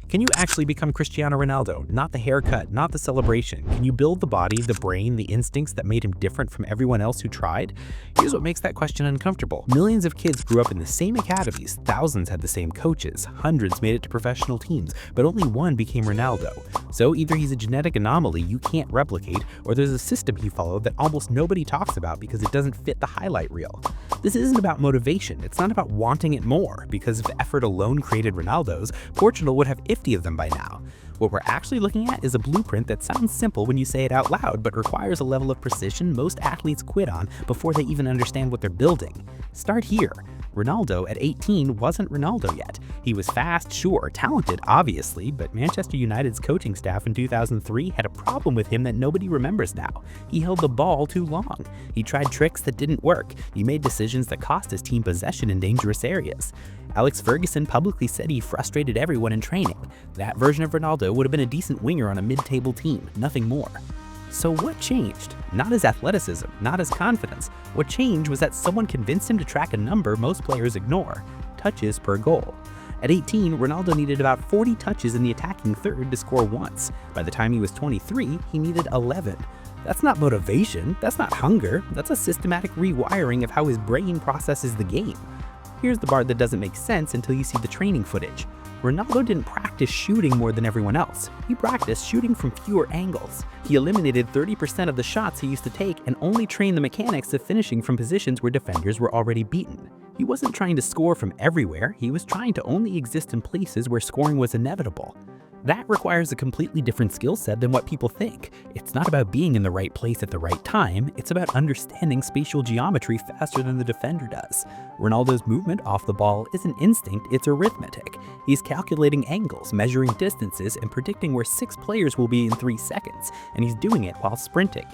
Can you actually become Cristiano Ronaldo? Not the haircut, not the celebration. Can you build the body, the brain, the instincts that made him different from everyone else who tried? Here's what makes that question uncomfortable. Millions of kids grew up in the same academies, thousands had the same coaches, hundreds made it to professional teams, but only one became Ronaldo. So either he's a genetic anomaly you can't replicate, or there's a system he followed that almost nobody talks about because it doesn't fit the highlight reel. This isn't about motivation, it's not about wanting it more, because if effort alone created Ronaldos, Portugal would have 50 of them by now. What we're actually looking at is a blueprint that sounds simple when you say it out loud, but requires a level of precision most athletes quit on before they even understand what they're building. Start here. Ronaldo at 18 wasn't Ronaldo yet. He was fast, sure, talented, obviously, but Manchester United's coaching staff in 2003 had a problem with him that nobody remembers now. He held the ball too long. He tried tricks that didn't work. He made decisions that cost his team possession in dangerous areas. Alex Ferguson publicly said he frustrated everyone in training. That version of Ronaldo would have been a decent winger on a mid-table team, nothing more. So what changed? Not his athleticism, not his confidence. What changed was that someone convinced him to track a number most players ignore: touches per goal. At 18, Ronaldo needed about 40 touches in the attacking third to score once. By the time he was 23, he needed 11. That's not motivation, that's not hunger, that's a systematic rewiring of how his brain processes the game. Here's the part that doesn't make sense until you see the training footage. Ronaldo didn't practice shooting more than everyone else. He practiced shooting from fewer angles. He eliminated 30% of the shots he used to take and only trained the mechanics of finishing from positions where defenders were already beaten. He wasn't trying to score from everywhere, he was trying to only exist in places where scoring was inevitable. That requires a completely different skill set than what people think. It's not about being in the right place at the right time, it's about understanding spatial geometry faster than the defender does. Ronaldo's movement off the ball isn't instinct, it's arithmetic. He's calculating angles, measuring distances, and predicting where 6 players will be in 3 seconds, and he's doing it while sprinting.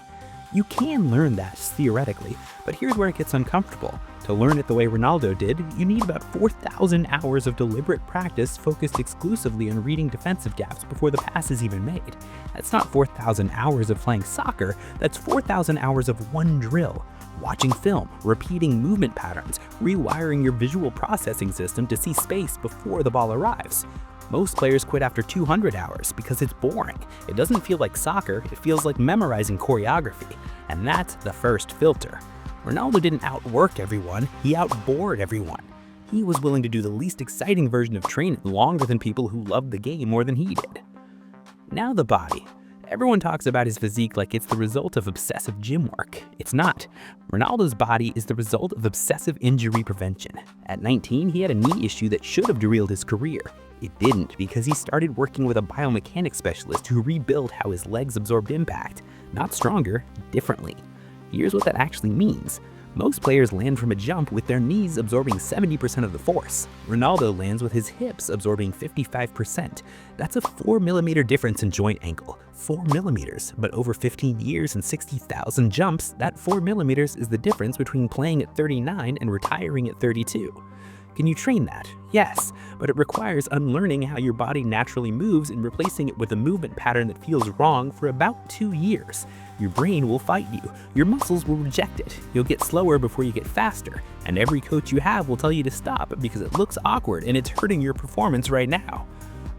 You can learn that theoretically, but here's where it gets uncomfortable. To learn it the way Ronaldo did, you need about 4,000 hours of deliberate practice focused exclusively on reading defensive gaps before the pass is even made. That's not 4,000 hours of playing soccer, that's 4,000 hours of one drill. Watching film, repeating movement patterns, rewiring your visual processing system to see space before the ball arrives. Most players quit after 200 hours because it's boring. It doesn't feel like soccer, it feels like memorizing choreography. And that's the first filter. Ronaldo didn't outwork everyone, he outbored everyone. He was willing to do the least exciting version of training longer than people who loved the game more than he did. Now the body. Everyone talks about his physique like it's the result of obsessive gym work. It's not. Ronaldo's body is the result of obsessive injury prevention. At 19, he had a knee issue that should have derailed his career. It didn't, because he started working with a biomechanics specialist who rebuilt how his legs absorbed impact. Not stronger, differently. Here's what that actually means. Most players land from a jump with their knees absorbing 70% of the force. Ronaldo lands with his hips absorbing 55%. That's a 4mm difference in joint angle. 4mm, but over 15 years and 60,000 jumps, that 4mm is the difference between playing at 39 and retiring at 32. Can you train that? Yes, but it requires unlearning how your body naturally moves and replacing it with a movement pattern that feels wrong for about 2 years. Your brain will fight you, your muscles will reject it, you'll get slower before you get faster, and every coach you have will tell you to stop because it looks awkward and it's hurting your performance right now.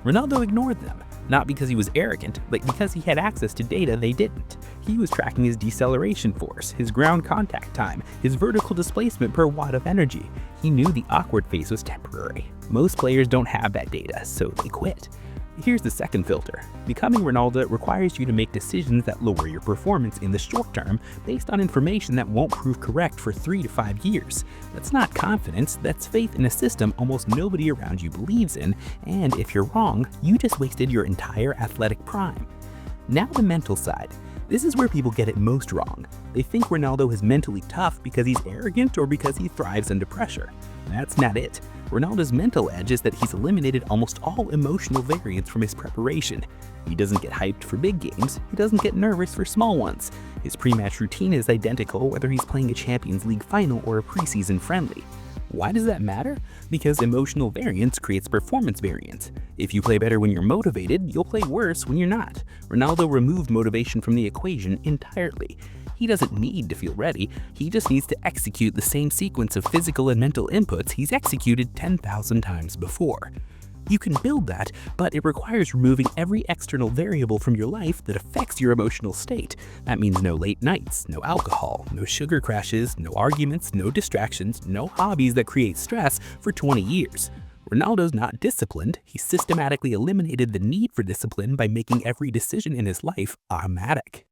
Ronaldo ignored them, not because he was arrogant, but because he had access to data they didn't. He was tracking his deceleration force, his ground contact time, his vertical displacement per watt of energy. He knew the awkward phase was temporary. Most players don't have that data, so they quit. Here's the second filter. Becoming Ronaldo requires you to make decisions that lower your performance in the short term based on information that won't prove correct for 3 to 5 years. That's not confidence, that's faith in a system almost nobody around you believes in, and if you're wrong, you just wasted your entire athletic prime. Now the mental side. This is where people get it most wrong. They think Ronaldo is mentally tough because he's arrogant or because he thrives under pressure. That's not it. Ronaldo's mental edge is that he's eliminated almost all emotional variance from his preparation. He doesn't get hyped for big games, he doesn't get nervous for small ones. His pre-match routine is identical whether he's playing a Champions League final or a preseason friendly. Why does that matter? Because emotional variance creates performance variance. If you play better when you're motivated, you'll play worse when you're not. Ronaldo removed motivation from the equation entirely. He doesn't need to feel ready, he just needs to execute the same sequence of physical and mental inputs he's executed 10,000 times before. You can build that, but it requires removing every external variable from your life that affects your emotional state. That means no late nights, no alcohol, no sugar crashes, no arguments, no distractions, no hobbies that create stress for 20 years. Ronaldo's not disciplined. He systematically eliminated the need for discipline by making every decision in his life automatic.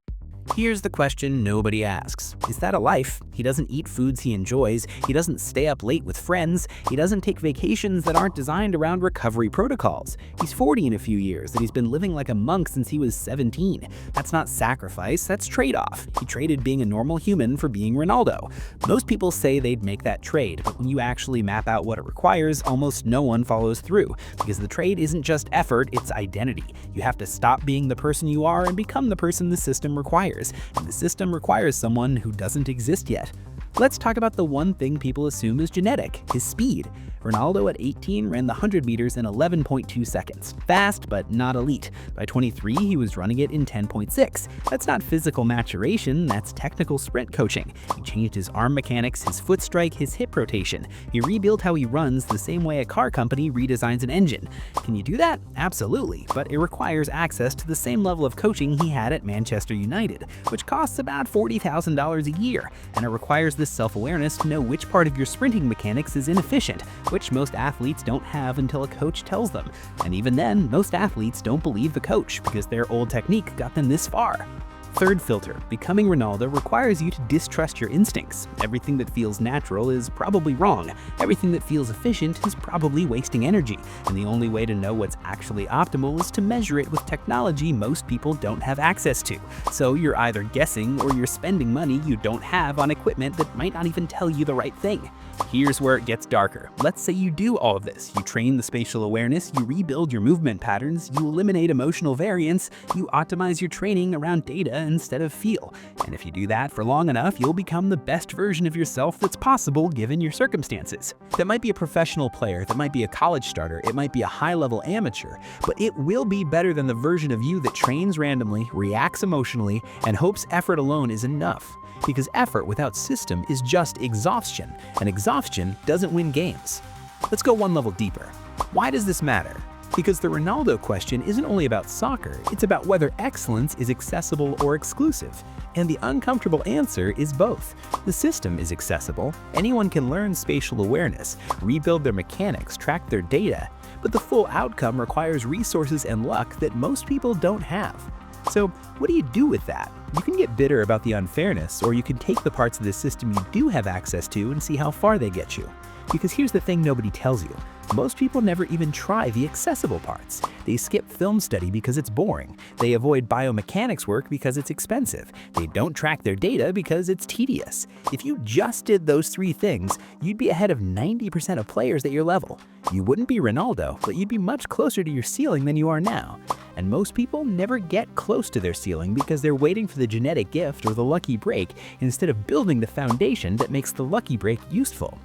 Here's the question nobody asks. Is that a life? He doesn't eat foods he enjoys, he doesn't stay up late with friends, he doesn't take vacations that aren't designed around recovery protocols. He's 40 in a few years and he's been living like a monk since he was 17. That's not sacrifice, that's trade-off. He traded being a normal human for being Ronaldo. Most people say they'd make that trade, but when you actually map out what it requires, almost no one follows through. Because the trade isn't just effort, it's identity. You have to stop being the person you are and become the person the system requires. And the system requires someone who doesn't exist yet. Let's talk about the one thing people assume is genetic, his speed. Ronaldo at 18 ran the 100 meters in 11.2 seconds. Fast, but not elite. By 23, he was running it in 10.6. That's not physical maturation, that's technical sprint coaching. He changed his arm mechanics, his foot strike, his hip rotation. He rebuilt how he runs the same way a car company redesigns an engine. Can you do that? Absolutely, but it requires access to the same level of coaching he had at Manchester United, which costs about $40,000 a year, and it requires this self-awareness to know which part of your sprinting mechanics is inefficient, which most athletes don't have until a coach tells them. And even then, most athletes don't believe the coach because their old technique got them this far. Third filter, becoming Ronaldo requires you to distrust your instincts. Everything that feels natural is probably wrong. Everything that feels efficient is probably wasting energy. And the only way to know what's actually optimal is to measure it with technology most people don't have access to. So you're either guessing or you're spending money you don't have on equipment that might not even tell you the right thing. Here's where it gets darker. Let's say you do all of this. You train the spatial awareness, you rebuild your movement patterns, you eliminate emotional variance, you optimize your training around data instead of feel. And if you do that for long enough, you'll become the best version of yourself that's possible given your circumstances. That might be a professional player, that might be a college starter, it might be a high-level amateur, but it will be better than the version of you that trains randomly, reacts emotionally, and hopes effort alone is enough. Because effort without system is just exhaustion, and exhaustion doesn't win games. Let's go one level deeper. Why does this matter? Because the Ronaldo question isn't only about soccer, it's about whether excellence is accessible or exclusive. And the uncomfortable answer is both. The system is accessible. Anyone can learn spatial awareness, rebuild their mechanics, track their data, but the full outcome requires resources and luck that most people don't have. So what do you do with that? You can get bitter about the unfairness, or you can take the parts of the system you do have access to and see how far they get you. Because here's the thing nobody tells you. Most people never even try the accessible parts. They skip film study because it's boring. They avoid biomechanics work because it's expensive. They don't track their data because it's tedious. If you just did those three things, you'd be ahead of 90% of players at your level. You wouldn't be Ronaldo, but you'd be much closer to your ceiling than you are now. And most people never get close to their ceiling because they're waiting for the genetic gift or the lucky break instead of building the foundation that makes the lucky break useful.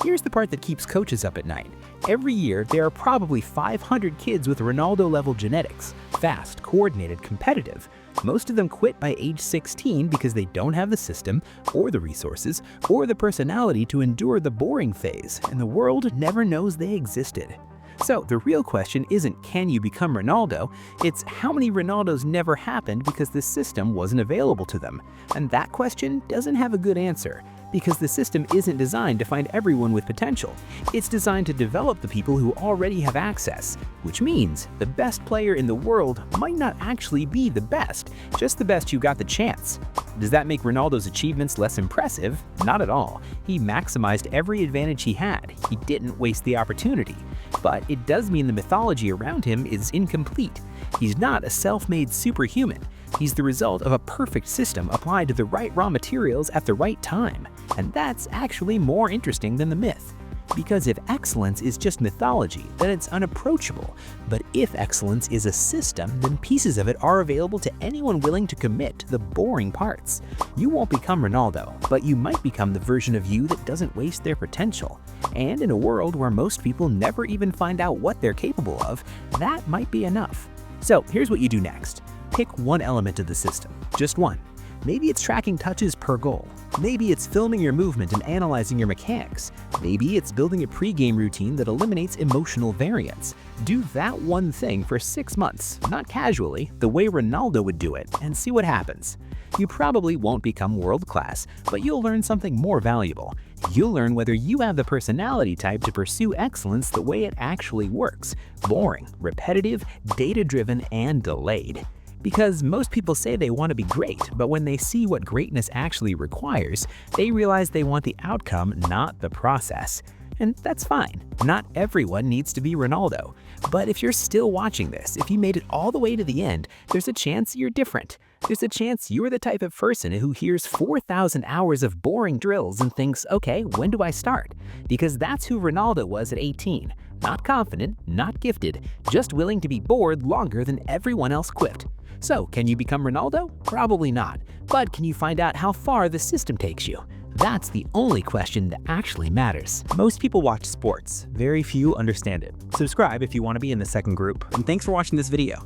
Here's the part that keeps coaches up at night. Every year, there are probably 500 kids with Ronaldo-level genetics. Fast, coordinated, competitive. Most of them quit by age 16 because they don't have the system, or the resources, or the personality to endure the boring phase, and the world never knows they existed. So the real question isn't can you become Ronaldo, it's how many Ronaldos never happened because the system wasn't available to them. And that question doesn't have a good answer, because the system isn't designed to find everyone with potential. It's designed to develop the people who already have access, which means the best player in the world might not actually be the best, just the best who got the chance. Does that make Ronaldo's achievements less impressive? Not at all. He maximized every advantage he had. He didn't waste the opportunity. But it does mean the mythology around him is incomplete. He's not a self-made superhuman. He's the result of a perfect system applied to the right raw materials at the right time. And that's actually more interesting than the myth. Because if excellence is just mythology, then it's unapproachable. But if excellence is a system, then pieces of it are available to anyone willing to commit to the boring parts. You won't become Ronaldo, but you might become the version of you that doesn't waste their potential. And in a world where most people never even find out what they're capable of, that might be enough. So here's what you do next. Pick one element of the system, just one. Maybe it's tracking touches per goal. Maybe it's filming your movement and analyzing your mechanics. Maybe it's building a pre-game routine that eliminates emotional variance. Do that one thing for 6 months, not casually, the way Ronaldo would do it, and see what happens. You probably won't become world-class, but you'll learn something more valuable. You'll learn whether you have the personality type to pursue excellence the way it actually works: boring, repetitive, data-driven, and delayed. Because most people say they want to be great, but when they see what greatness actually requires, they realize they want the outcome, not the process. And that's fine. Not everyone needs to be Ronaldo. But if you're still watching this, if you made it all the way to the end, there's a chance you're different. There's a chance you're the type of person who hears 4,000 hours of boring drills and thinks, okay, when do I start? Because that's who Ronaldo was at 18. Not confident, not gifted, just willing to be bored longer than everyone else quipped. So, can you become Ronaldo? Probably not. But can you find out how far the system takes you? That's the only question that actually matters. Most people watch sports, very few understand it. Subscribe if you want to be in the second group, and thanks for watching this video.